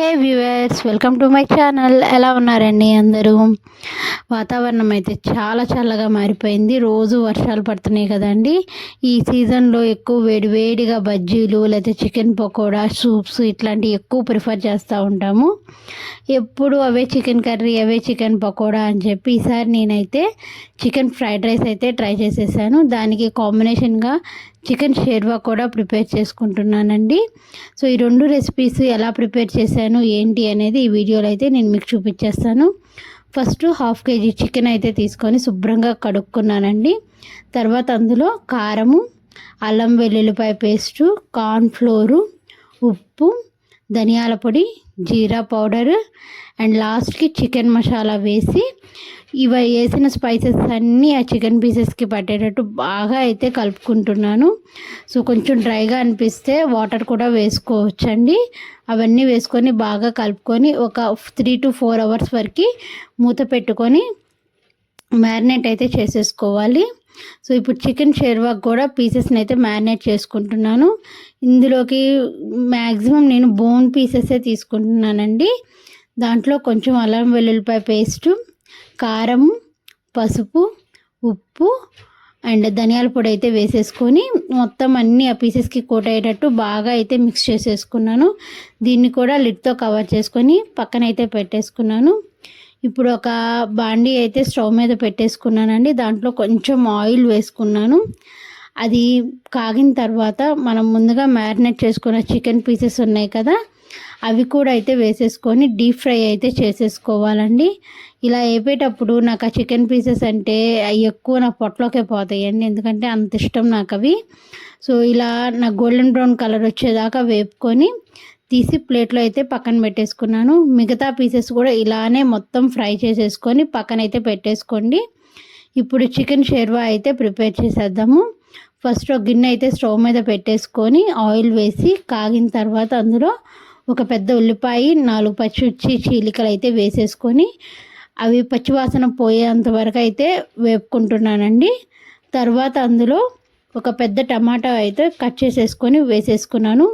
Hey viewers, welcome to my channel. ఎలా ఉన్నారండి అందరూ? వాతావరణం అయితే చాలా చల్లగా మారిపోయింది. రోజు వర్షాలు పడుతున్నాయి కదండి. ఈ సీజన్లో ఎక్కువ వేడిగా బజ్జీలు లేకపోతే చికెన్ పకోడా, సూప్స్ ఇట్లాంటివి ఎక్కువ ప్రిఫర్ చేస్తూ ఉంటాము. ఎప్పుడు అవే చికెన్ కర్రీ, అవే చికెన్ పకోడా అని చెప్పి ఈసారి నేనైతే చికెన్ ఫ్రైడ్ రైస్ అయితే ట్రై చేసేసాను. దానికి కాంబినేషన్గా చికెన్ షేర్వా కూడా ప్రిపేర్ చేసుకుంటున్నానండి. సో ఈ రెండు రెసిపీస్ ఎలా ప్రిపేర్ చేశాను ఏంటి అనేది ఈ వీడియోలో అయితే నేను మీకు చూపించేస్తాను. ఫస్ట్ 1/2 kg చికెన్ అయితే తీసుకొని శుభ్రంగా కడుక్కున్నానండి. తర్వాత అందులో కారము, అల్లం వెల్లుల్లిపాయ పేస్టు, కార్న్ఫ్లోరు, ఉప్పు, ధనియాల పొడి, జీరా పౌడర్ అండ్ లాస్ట్కి చికెన్ మసాలా వేసి ఇవి వేసిన స్పైసెస్ అన్నీ ఆ చికెన్ పీసెస్కి పట్టేటట్టు బాగా అయితే కలుపుకుంటున్నాను. సో కొంచెం డ్రైగా అనిపిస్తే వాటర్ కూడా వేసుకోవచ్చండి. అవన్నీ వేసుకొని బాగా కలుపుకొని ఒక 3 to 4 hours వరకు మూత పెట్టుకొని మ్యారినేట్ అయితే చేసేసుకోవాలి. సో ఇప్పుడు చికెన్ షేర్వాకి కూడా పీసెస్ని అయితే మ్యారినేట్ చేసుకుంటున్నాను. ఇందులోకి మ్యాక్సిమం నేను బోన్ పీసెసే తీసుకుంటున్నానండి. దాంట్లో కొంచెం అల్లం వెల్లుల్లిపాయ పేస్టు, కారం, పసుపు, ఉప్పు అండ్ ధనియాల పొడి అయితే వేసేసుకొని మొత్తం అన్నీ ఆ పీసెస్కి కోట్ అయ్యేటట్టు బాగా అయితే మిక్స్ చేసేసుకున్నాను. దీన్ని కూడా లిడ్తో కవర్ చేసుకొని పక్కన అయితే పెట్టేసుకున్నాను. ఇప్పుడు ఒక బాండీ అయితే స్టవ్ మీద పెట్టేసుకున్నానండి. దాంట్లో కొంచెం ఆయిల్ వేసుకున్నాను. అది కాగిన తర్వాత మనం ముందుగా మ్యారినేట్ చేసుకున్న చికెన్ పీసెస్ ఉన్నాయి కదా, అవి కూడా అయితే వేసేసుకొని డీప్ ఫ్రై అయితే చేసేసుకోవాలండి. ఇలా వేపేటప్పుడు నాకు ఆ చికెన్ పీసెస్ అంటే ఎక్కువ నా పొట్టలోకే పోతాయండి, ఎందుకంటే అంత ఇష్టం నాకు అవి. సో ఇలా నాకు గోల్డెన్ బ్రౌన్ కలర్ వచ్చేదాకా వేపుకొని తీసి ప్లేట్లో అయితే పక్కన పెట్టేసుకున్నాను. మిగతా పీసెస్ కూడా ఇలానే మొత్తం ఫ్రై చేసేసుకొని పక్కన అయితే పెట్టేసుకోండి. ఇప్పుడు చికెన్ షేర్వా అయితే ప్రిపేర్ చేసేద్దాము. ఫస్ట్ ఒక గిన్నె అయితే స్టవ్ మీద పెట్టేసుకొని ఆయిల్ వేసి కాగిన తర్వాత అందులో ఒక పెద్ద ఉల్లిపాయ, 4 పచ్చిమిర్చి చీలికలు అయితే వేసేసుకొని అవి పచ్చివాసన పోయేంత వరకు అయితే వేపుకుంటున్నానండి. తర్వాత అందులో ఒక పెద్ద టమాటా అయితే కట్ చేసేసుకొని వేసేసుకున్నాను.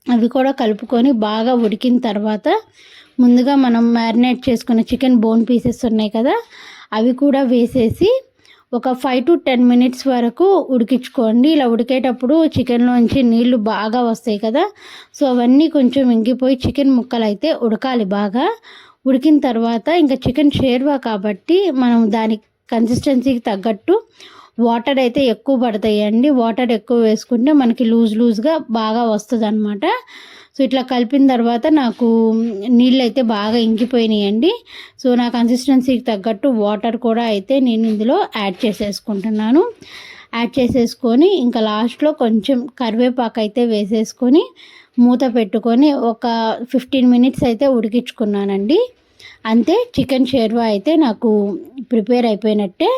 అవి కూడా కలుపుకొని బాగా ఉడికిన తర్వాత ముందుగా మనం మ్యారినేట్ చేసుకున్న చికెన్ బోన్ పీసెస్ ఉన్నాయి కదా, అవి కూడా వేసేసి ఒక 5 to 10 minutes వరకు ఉడికించుకోండి. ఇలా ఉడికేటప్పుడు చికెన్లోంచి నీళ్లు బాగా వస్తాయి కదా, సో అవన్నీ కొంచెం ఇంకిపోయి చికెన్ ముక్కలు అయితే ఉడకాలి. బాగా ఉడికిన తర్వాత ఇంకా చికెన్ షేర్వా కాబట్టి మనం దాని కన్సిస్టెన్సీకి తగ్గట్టు వాటర్ అయితే ఎక్కువ పడతాయండి. వాటర్ ఎక్కువ వేసుకుంటే మనకి లూజ్గా బాగా వస్తుంది అనమాట. సో ఇట్లా కలిపిన తర్వాత నాకు నీళ్ళు అయితే బాగా ఇంకిపోయినాయండి. సో నా కన్సిస్టెన్సీకి తగ్గట్టు వాటర్ కూడా అయితే నేను ఇందులో యాడ్ చేసేసుకుంటున్నాను. యాడ్ చేసేసుకొని ఇంకా లాస్ట్లో కొంచెం కరివేపాకు అయితే వేసేసుకొని మూత పెట్టుకొని ఒక 15 minutes అయితే ఉడికించుకున్నానండి. అంతే, చికెన్ షేర్వా అయితే నాకు ప్రిపేర్ అయిపోయినట్టే.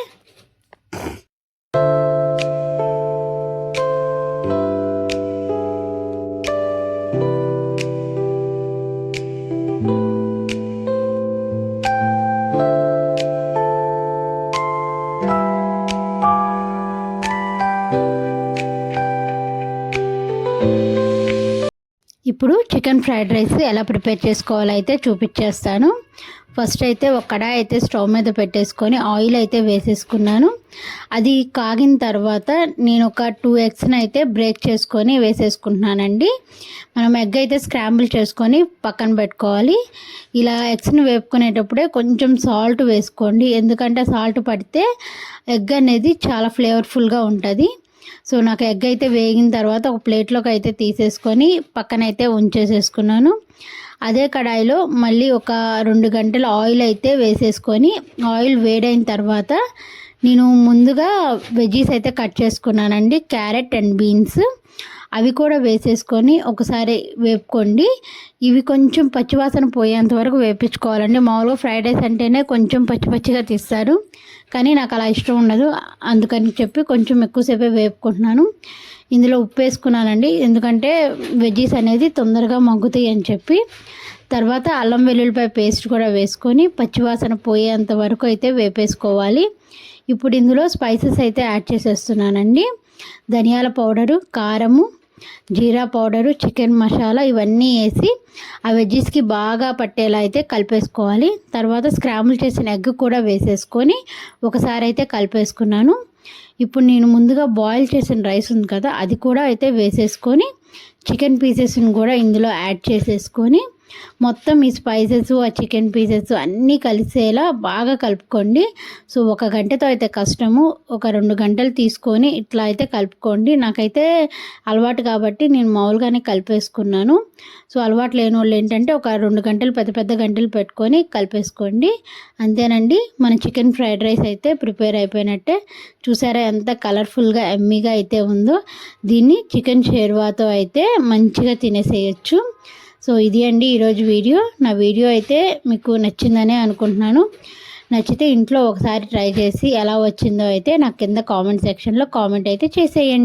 ఇప్పుడు చికెన్ ఫ్రైడ్ రైస్ ఎలా ప్రిపేర్ చేసుకోవాలో అయితే చూపించేస్తాను. ఫస్ట్ అయితే ఒక కడాయి అయితే స్టవ్ మీద పెట్టేసుకొని ఆయిల్ అయితే వేసేసుకున్నాను. అది కాగిన తర్వాత నేను ఒక 2 eggsని అయితే బ్రేక్ చేసుకొని వేసేసుకుంటున్నానండి. మనం ఎగ్ అయితే స్క్రాంబుల్ చేసుకొని పక్కన పెట్టుకోవాలి. ఇలా ఎగ్స్ని వేపుకునేటప్పుడే కొంచెం సాల్ట్ వేసుకోండి, ఎందుకంటే సాల్ట్ పడితే ఎగ్ అనేది చాలా ఫ్లేవర్ఫుల్గా ఉంటుంది. సో నాకు ఎగ్ అయితే వేగిన తర్వాత ఒక ప్లేట్లోకి అయితే తీసేసుకొని పక్కనైతే ఉంచేసేసుకున్నాను. అదే కడాయిలో మళ్ళీ ఒక 2 గంటల ఆయిల్ అయితే వేసేసుకొని ఆయిల్ వేడైన తర్వాత నేను ముందుగా వెజ్జీస్ అయితే కట్ చేసుకున్నానండి. క్యారెట్ అండ్ బీన్స్ అవి కూడా వేసేసుకొని ఒకసారి వేపుకోండి. ఇవి కొంచెం పచ్చివాసన పోయేంత వరకు వేపించుకోవాలండి. మామూలుగా ఫ్రైడ్ రైస్ అంటేనే కొంచెం పచ్చిగా తీస్తారు, కానీ నాకు అలా ఇష్టం ఉండదు. అందుకని చెప్పి కొంచెం ఎక్కువసేపే వేపుకుంటున్నాను. ఇందులో ఉప్పు వేసుకున్నానండి, ఎందుకంటే వెజ్జీస్ అనేది తొందరగా మగ్గుతాయి అని చెప్పి. తర్వాత అల్లం వెల్లుల్లిపాయ పేస్ట్ కూడా వేసుకొని పచ్చివాసన పోయేంత వరకు అయితే వేపేసుకోవాలి. ఇప్పుడు ఇందులో స్పైసెస్ అయితే యాడ్ చేసేస్తున్నానండి. ధనియాల పౌడరు, కారము, జీరా పౌడరు, చికెన్ మసాలా ఇవన్నీ వేసి ఆ వెజ్జెస్కి బాగా పట్టేలా అయితే కలిపేసుకోవాలి. తర్వాత స్క్రాంబుల్ చేసిన ఎగ్ కూడా వేసేసుకొని ఒకసారి అయితే కలిపేసుకున్నాను. ఇప్పుడు నేను ముందుగా బాయిల్ చేసిన రైస్ ఉంది కదా, అది కూడా అయితే వేసేసుకొని చికెన్ పీసెస్ని కూడా ఇందులో యాడ్ చేసేసుకొని మొత్తం ఈ స్పైసెస్, ఆ చికెన్ పీసెస్ అన్నీ కలిసేలా బాగా కలుపుకోండి. సో 1 గంటతో అయితే కష్టము, ఒక 2 గంటలు తీసుకొని ఇట్లా అయితే కలుపుకోండి. నాకైతే అలవాటు కాబట్టి నేను మామూలుగానే కలిపేసుకున్నాను. సో అలవాటు లేని వాళ్ళు ఏంటంటే ఒక 2 గంటలు పెద్ద పెద్ద గంటలు పెట్టుకొని కలిపేసుకోండి. అంతేనండి, మన చికెన్ ఫ్రైడ్ రైస్ అయితే ప్రిపేర్ అయిపోయినట్టే. చూసారా ఎంత కలర్ఫుల్గా ఎమ్మీగా అయితే ఉందో. దీన్ని చికెన్ షేర్వాతో అయితే మంచిగా తినేసేయచ్చు. సో ఇది అండి ఈరోజు వీడియో. నా వీడియో అయితే మీకు నచ్చిందనే అనుకుంటున్నాను. నచ్చితే ఇంట్లో ఒకసారి ట్రై చేసి ఎలా వచ్చిందో అయితే నాకు కింద కామెంట్ సెక్షన్లో కామెంట్ అయితే చేసేయండి.